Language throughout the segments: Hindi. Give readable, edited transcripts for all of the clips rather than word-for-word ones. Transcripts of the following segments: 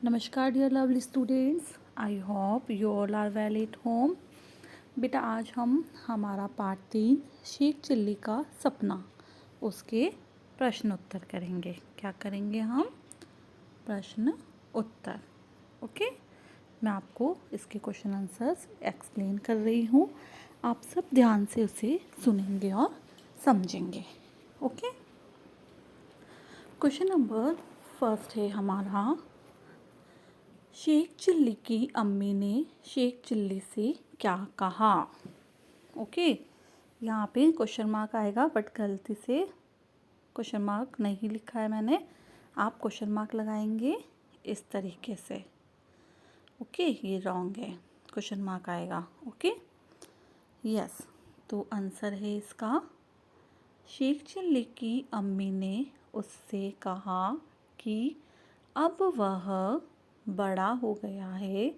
नमस्कार dear lovely students, I hope you all are well at home. बेटा आज हम हमारा पार्ट 3 शेख चिल्ली का सपना उसके प्रश्न उत्तर करेंगे। क्या करेंगे हम? प्रश्न उत्तर। ओके, मैं आपको इसके क्वेश्चन आंसर्स एक्सप्लेन कर रही हूँ। आप सब ध्यान से उसे सुनेंगे और समझेंगे। ओके, क्वेश्चन नंबर फर्स्ट है हमारा, शेख चिल्ली की अम्मी ने शेख चिल्ली से क्या कहा? ओके, यहाँ पे क्वेश्चन मार्क आएगा बट गलती से क्वेश्चन मार्क नहीं लिखा है मैंने। आप क्वेश्चन मार्क लगाएंगे इस तरीके से। ओके, ये रॉन्ग है, क्वेश्चन मार्क आएगा। ओके यस, तो आंसर है इसका, शेख चिल्ली की अम्मी ने उससे कहा कि अब वह बड़ा हो गया है,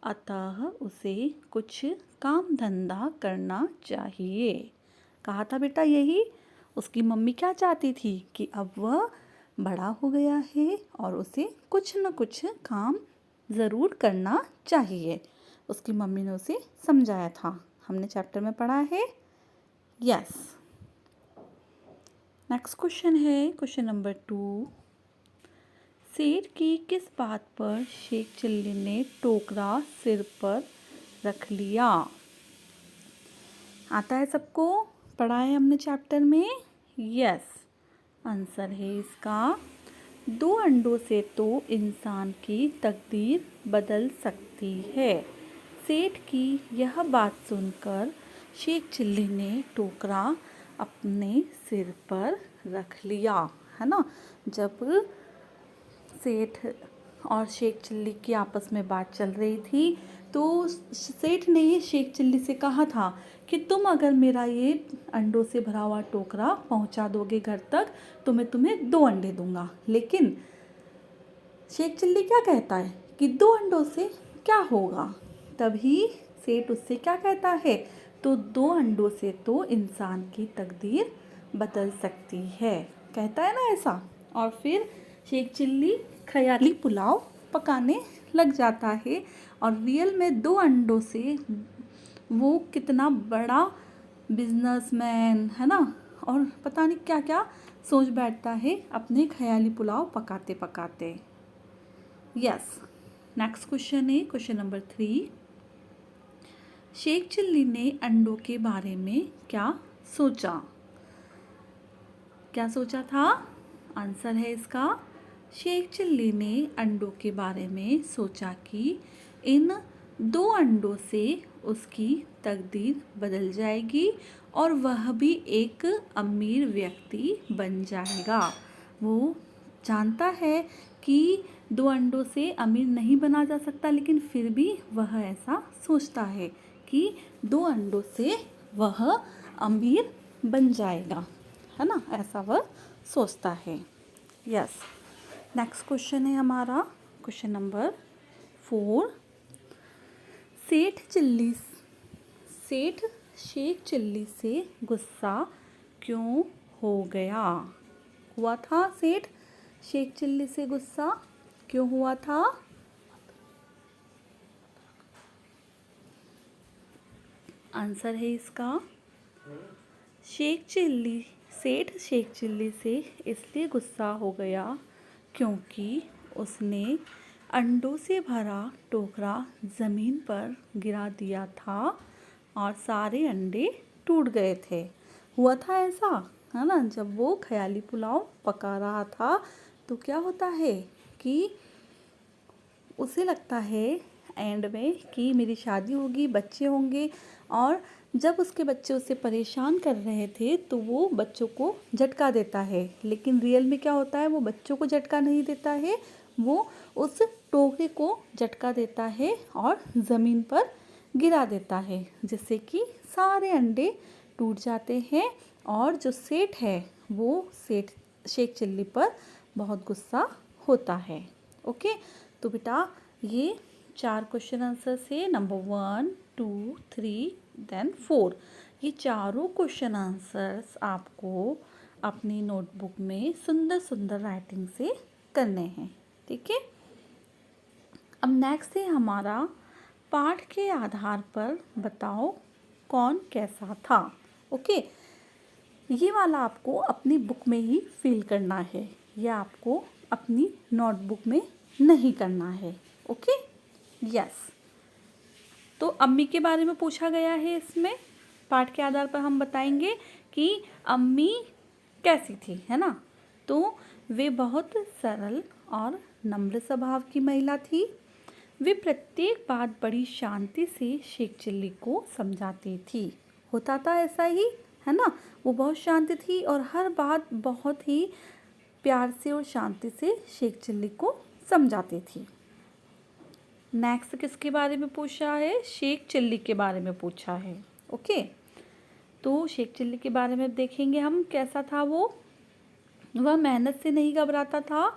अतः उसे कुछ काम धंधा करना चाहिए। कहा था बेटा यही। उसकी मम्मी क्या चाहती थी कि अब वह बड़ा हो गया है और उसे कुछ न कुछ काम ज़रूर करना चाहिए। उसकी मम्मी ने उसे समझाया था, हमने चैप्टर में पढ़ा है। यस, नेक्स्ट क्वेश्चन है क्वेश्चन नंबर 2। सेठ की किस बात पर शेख चिल्ली ने टोकरा सिर पर रख लिया? आता है सबको? पढ़ा है हमने चैप्टर में। यस, आंसर है इसका, 2 अंडों से तो इंसान की तकदीर बदल सकती है। सेठ की यह बात सुनकर शेख चिल्ली ने टोकरा अपने सिर पर रख लिया, है ना। जब सेठ और शेख चिल्ली की आपस में बात चल रही थी तो सेठ ने शेख चिल्ली से कहा था कि तुम अगर मेरा ये अंडों से भरा हुआ टोकरा पहुंचा दोगे घर तक तो मैं तुम्हें 2 अंडे दूंगा। लेकिन शेख चिल्ली क्या कहता है कि 2 अंडों से क्या होगा? तभी सेठ उससे क्या कहता है, तो 2 अंडों से तो इंसान की तकदीर बदल सकती है, कहता है ना ऐसा। और फिर शेख चिल्ली ख़याली पुलाव पकाने लग जाता है और रियल में 2 अंडों से वो कितना बड़ा बिजनेसमैन, है ना, और पता नहीं क्या क्या सोच बैठता है अपने ख़याली पुलाव पकाते पकाते। यस, नेक्स्ट क्वेश्चन है क्वेश्चन नंबर 3। शेख चिल्ली ने अंडों के बारे में क्या सोचा? क्या सोचा था? आंसर है इसका, शेख चिल्ली ने अंडों के बारे में सोचा कि इन 2 अंडों से उसकी तकदीर बदल जाएगी और वह भी एक अमीर व्यक्ति बन जाएगा। वो जानता है कि 2 अंडों से अमीर नहीं बना जा सकता, लेकिन फिर भी वह ऐसा सोचता है कि 2 अंडों से वह अमीर बन जाएगा, है ना, ऐसा वह सोचता है। यस, नेक्स्ट क्वेश्चन है हमारा क्वेश्चन नंबर 4। सेठ शेख चिल्ली से गुस्सा क्यों हो गया? हुआ था सेठ शेख चिल्ली से गुस्सा क्यों हुआ था? आंसर है इसका, सेठ शेख चिल्ली से इसलिए गुस्सा हो गया क्योंकि उसने अंडों से भरा टोकरा ज़मीन पर गिरा दिया था और सारे अंडे टूट गए थे। हुआ था ऐसा, है ना। जब वो ख़याली पुलाव पका रहा था तो क्या होता है कि उसे लगता है एंड में कि मेरी शादी होगी, बच्चे होंगे, और जब उसके बच्चे उसे परेशान कर रहे थे तो वो बच्चों को झटका देता है। लेकिन रियल में क्या होता है, वो बच्चों को झटका नहीं देता है, वो उस टोकरे को झटका देता है और ज़मीन पर गिरा देता है, जिससे कि सारे अंडे टूट जाते हैं। और जो सेठ है वो शेख चिल्ली पर बहुत गुस्सा होता है। ओके, तो बेटा ये 4 क्वेश्चन आंसर से नंबर 1, 2, 3 देन 4, ये चारों क्वेश्चन आंसर्स आपको अपनी नोटबुक में सुंदर सुंदर राइटिंग से करने हैं। ठीक है, अब नेक्स्ट है हमारा पाठ के आधार पर बताओ कौन कैसा था। ओके, ये वाला आपको अपनी बुक में ही फिल करना है, या आपको अपनी नोटबुक में नहीं करना है। Okay, yes. तो अम्मी के बारे में पूछा गया है इसमें। पाठ के आधार पर हम बताएंगे कि अम्मी कैसी थी, है ना। तो वे बहुत सरल और नम्र स्वभाव की महिला थी। वे प्रत्येक बात बड़ी शांति से शेख चिल्ली को समझाती थी। होता था ऐसा ही, है ना। वो बहुत शांत थी और हर बात बहुत ही प्यार से और शांति से शेख चिल्ली को समझाती थी। नेक्स्ट किसके बारे में पूछा है? शेख चिल्ली के बारे में पूछा है। ओके, तो शेख चिल्ली के बारे में देखेंगे हम कैसा था वो। वह मेहनत से नहीं घबराता था,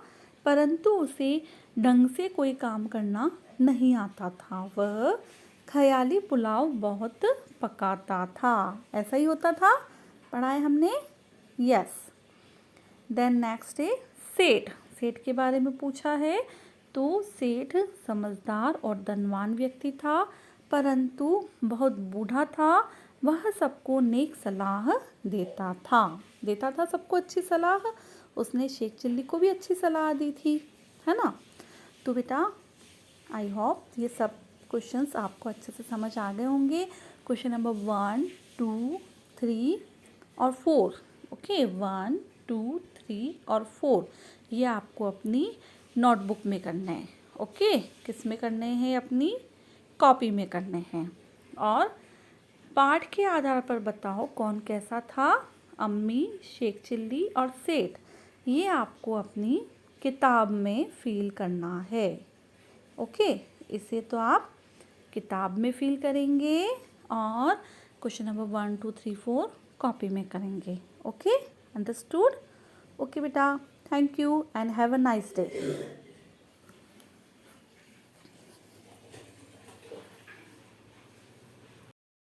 परंतु उसे ढंग से कोई काम करना नहीं आता था। वह ख्याली पुलाव बहुत पकाता था। ऐसा ही होता था, पढ़ा है हमने। यस। देन नेक्स्ट है सेठ। सेठ के बारे में पूछा है। तो सेठ समझदार और धनवान व्यक्ति था, परंतु बहुत बूढ़ा था। वह सबको नेक सलाह देता था सबको अच्छी सलाह। उसने शेख चिल्ली को भी अच्छी सलाह दी थी, है ना। तो बेटा आई होप ये सब क्वेश्चंस आपको अच्छे से समझ आ गए होंगे। क्वेश्चन नंबर 1, 2, 3 और 4। ओके, 1, 2, 3 और 4 ये आपको अपनी नोटबुक में करना है। ओके, किस में करने हैं? अपनी कॉपी में करने हैं। और पाठ के आधार पर बताओ कौन कैसा था। अम्मी, शेख चिल्ली और सेठ ये आपको अपनी किताब में फिल करना है। ओके, इसे तो आप किताब में फिल करेंगे और क्वेश्चन नंबर 1, 2, 3, 4 कॉपी में करेंगे। Okay, understood? ओके बेटा, thank you and have a nice day.